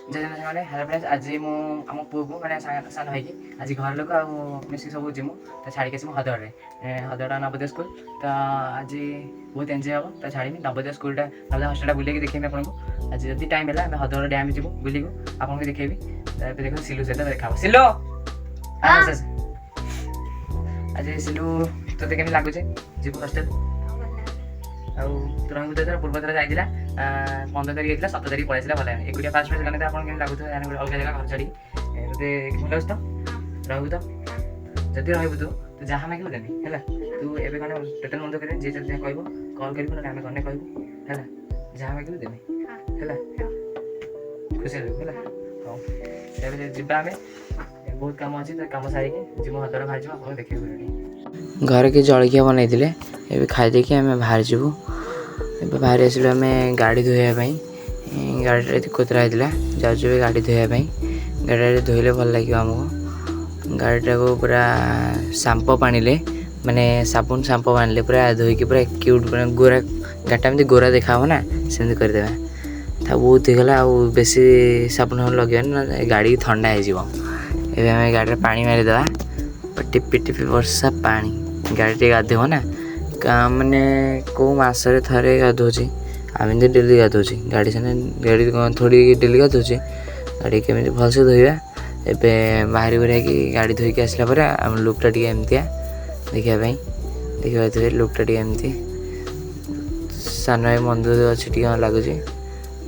जय मैंने hello friends आज मु आम पुआ को मैंने सान भाई की आज घर लोक मिसिक सब जीमु तो छाड़ी आसमु हदड़े हदड़ा नवोदय स्कूल तो आज बहुत एंजय हम तो छाड़ी नवोदय स्कूलटा नवोदय हस्टेल बुले देखेबी आपको आज जब टाइम है हदड़ डैम जीवु बुले आपको देखेबी देख सिलू सहित देखा सिलो आज सिलू तो केमी लगुचे जीव हस्टेल तुरंग तो पूर्व थर जाइला 15 तारीख होता 17 तारीख पलैसा भल एकुटिया फास्ट फेज गले आपको लगुत अलग जगह घर छाड़ी भल तो रहू तो जदि रहू तू जहाँ मागे देनी है तू एवं कौन टोटाल मन कर जी जब कह कल कर आम कने कहूँ है जहाँ मागे देनी है खुशी है हाँ जावा आम बहुत कम अच्छी तो कम सारिकी जी हदर बाहर जाऊ आपको देखिए घर के जलखिया बनई ए खाईदे आम बाहर जीवु बाहर आसलु आम गाड़ी धोवाई गाड़ी कोतरा होता जाऊँ गाड़ी धोवाई गाड़ी धोइले भल लगे आमको गाड़ीटा को पूरा सांपो पानी माने साबुन सांपो पानी पूरा धोईकी पूरा क्यूट गोरा गाड़ीटा एमती गोरा देखा ना सेमती करदे था बहुत होगला बेसी साबुन लगे ना गाड़ी ठंडा हो गाड़ी पानी मारिदेवा टिपी टिपी वर्षा पानी गाड़ी गाधो ना मैंने कौ मसरे थे गाधोची आम तो डेली गाधोची गाड़ी से गाड़ी थोड़ी डेली गाधोची गाड़ी केमी भलसे धोवा एवं बाहरी बुरा कि गाड़ी धोईकी आसला आम लुकटा टे एमतिया देखापी देखिए लुकटा टे एमती सान भाई मन अच्छी लगुच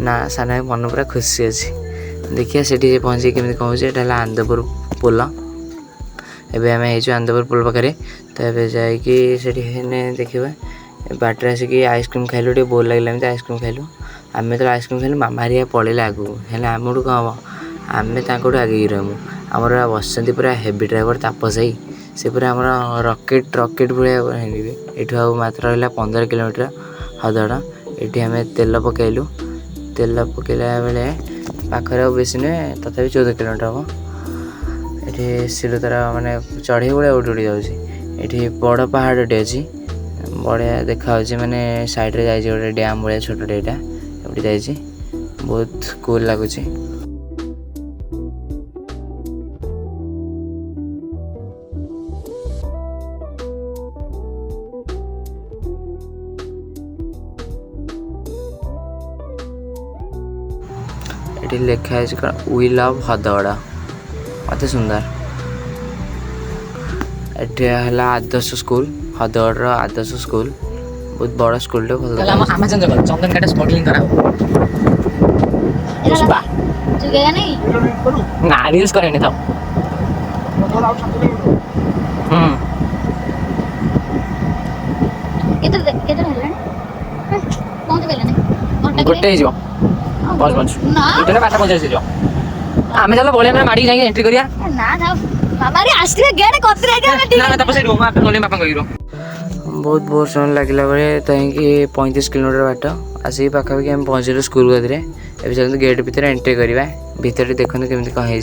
ना सान भाई मन पूरा खुशी अच्छी देखिए से पहुँचे केमी कौन आनंदपुर पोल एवं आम हो आनंदपुर पोल पाखे तो ये जाने देखा बाटर आसिक आइसक्रीम खाइलु टे बोर लगे आइसक्रीम खाइलु आम तो आइसक्रीम खाइलु मामा हरिया पड़े आगू है आमठू कौन हम आम आगे रहमु आमर बस पूरा हेवी ड्राइवर तापस भाई से पूरा आम रकेट भाया ये मात्र रहा 15 किलोमीटर हदड़ ये आम तेल पकईलु तेल पकईला बेले पाखर बेसी नुहे तथा 14 किलोमीटर हम ये सिलु तार माने चढ़े भाया उड़ी उड़ी जाऊँगी बड़ पहाड़टे अच्छी बढ़िया देखा माने साइड रे जाइए गोटे डैम भाया छोटे यहाँ ये बहुत कूल लगुच ये लिखाई वी लव हदड़ अति सुंदर ये आदर्श स्कूल हदड़ आदर्श स्कूल बहुत बड़ा स्कूल चंदन काटा स्मगलिंग करा ना रील्स करेंगे तो गोटे बस बाटा पचास आम चलो बोले माड़ी जाए एंट्री करिया बहुत बहुत समय लगला बेले तो 35 किलोमीटर बाट आसिक पाखापाखि आम पहुँचलु स्कूल गदे ए चलते गेट भितर एंट्री करवा भितर देखते केमी कौन है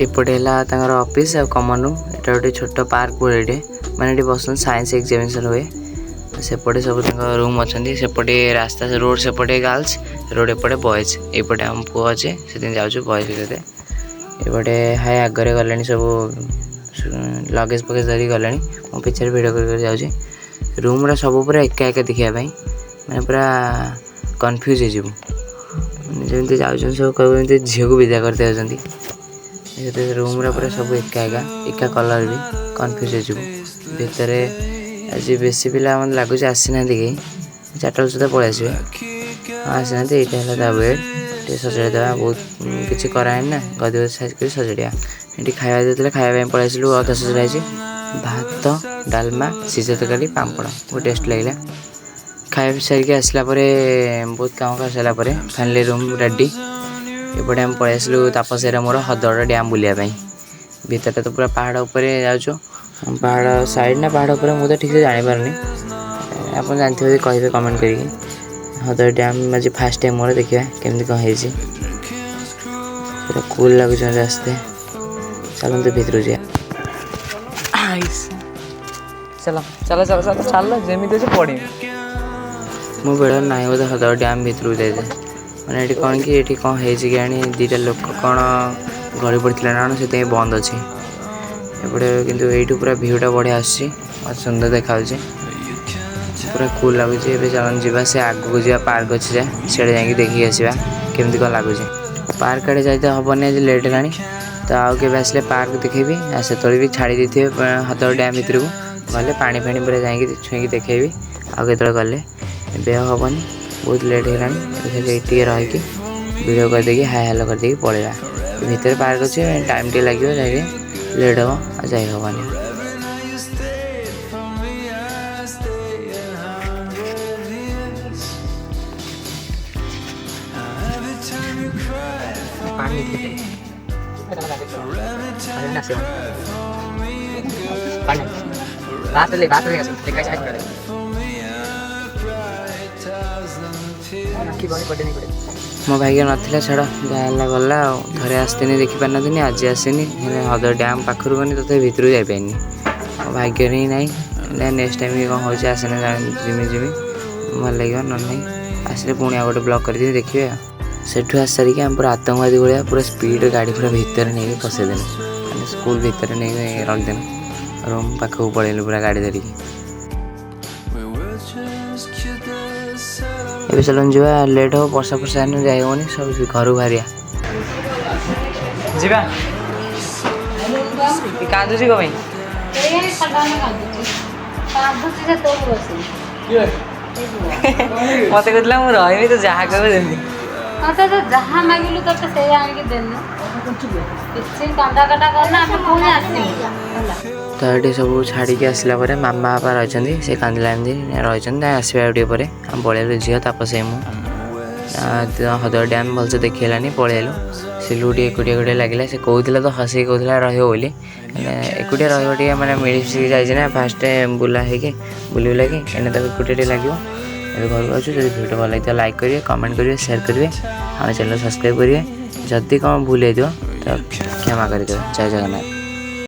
एपटे है ऑफिस आ कमन रूम एटा गोटे छोट पार्क बोले माने बस साइंस एग्जामिनेशन हुए सेपटे सब रूम अच्छा सेपटे रास्ता रोड सेपटे गर्ल्स रोड एपटे बॉयज एपटे आम पु अच्छे से जाऊँ बॉयज सहित एपटे हाय आगे गले सब लगेज फगेज धरी गले मो पिछले भिड कर जाऊँगी रूम सब पूरा एका एका देखापी मैंने पूरा कन्फ्यूज होमती जाऊँ सब कह झील को विदा करते होती रूम पूरा सब एका एका कलर भी कन्फ्यूज होतर आज बेसी पिला मतलब लगुच आसीना कि 4टा सुधा पलि आसवे आसीना यहाँ बेड टे सजाड़ी देवा बहुत किसी कराए ना गदी साइज सजाड़ा ये खावा देते खाया पलि आसलु अधा सजाड़ी भात डालमा सीझा तरकारी पापड़ बहुत टेस्ट लगे खाया सारिक आसला बहुत काम कर सारापर फाइनली रूम रेडी एपटे आम पलि आसलु तापसेरा मोर हदड़ डैम बुलायापाई भितर तो पूरा पहाड़ उपर जाऊँ पहाड़ साइड ना पहाड़ उपर मुझे ठीक से जापारे आप जानते कहे कमेंट कर हदड़ डैम आज फास्ट टाइम मोर देखा केमती कौन है पूरा कूल लगुच रास्ते चलते भितर जा चलो चलो चलो चलो चल जमी पड़ी मो बेड़ ना बोधे हदड़ डैम भितर जाए मैंने ये कौन कि ये कौन है कि दुटा लोक कौन गड़ी पड़ा ना से बंद अच्छे एपटे कि यू पूरा भ्यूटा बढ़िया आसी सुंदर देखा पूरा कूल लगुच। चलन जा से आगू जा पार्क अच्छे जाए सीढ़े जा देखिए आसवा केमती कौन लगुच। पार्क आड़े जाते हेनी आज लेट है तो आउ के आसले पार्क देखेबी से भी छाड़ी थे हदगड़ डैम भितर को गले पानी फाणी पूरा जा छुई देखेबी आउ के गले हेनी बहुत लेट है रही वीडियो करदे हाई हेलो करदे पलैया भितर पार्क अच्छे टाइम टे लगे जाए लेट हम जा हेनी। मो भाग्य नाला छाड़ जहाँ गला थे आसनी देखी पार नी आज आसनी हदर डैम पाखर गनी तो भितर जापारनी मो भाग्य ही ना नेक्स्ट टाइम कौन हो आसने जिमी जिमी भल लगे ना आसले पुणी आ गए ब्लॉक कर देखिए सेठू आस सारिक आम पूरा आतंकवादी भाया पूरा स्पीड गाड़ी पूरा भितर नहीं पसईदेल मैंने स्कूल भितर नहीं रखदेल रूम पाखक पलैलु पूरा गाड़ी धरिकी। ए चलन जा लेट हो वर्षा फर्षा जाइबनी सब घर बाहरिया जा कांदुची कौन मत कहला मुझे रही तो जहाँ कह देनी तो जहाँ मांगिलु तो से आनिक देनु किसी कंदा कटा करना हम पुणी आसी तो ये सब छाड़ी आसला मामा बापा रही से कांदिला रही आसवा पर आम पलैलु झील तापस मुझे हदर डैम भलसे देखिलानी पलैलु सिलुटी एकुटिया एकुटिया लगे से कहला तो हसी कहला रही एकुटिया रही मैंने मिली जाए फास्ट बुला है बुली बुला कि एकुटिया लगे घर को अच्छे जो वीडियो भल लगे लाइक करेंगे कमेंट करेंगे शेयर करेंगे आम चैनल सब्सक्राइब करेंगे जदि कौन भूल तो क्षमा करदे। जय जगन्नाथ।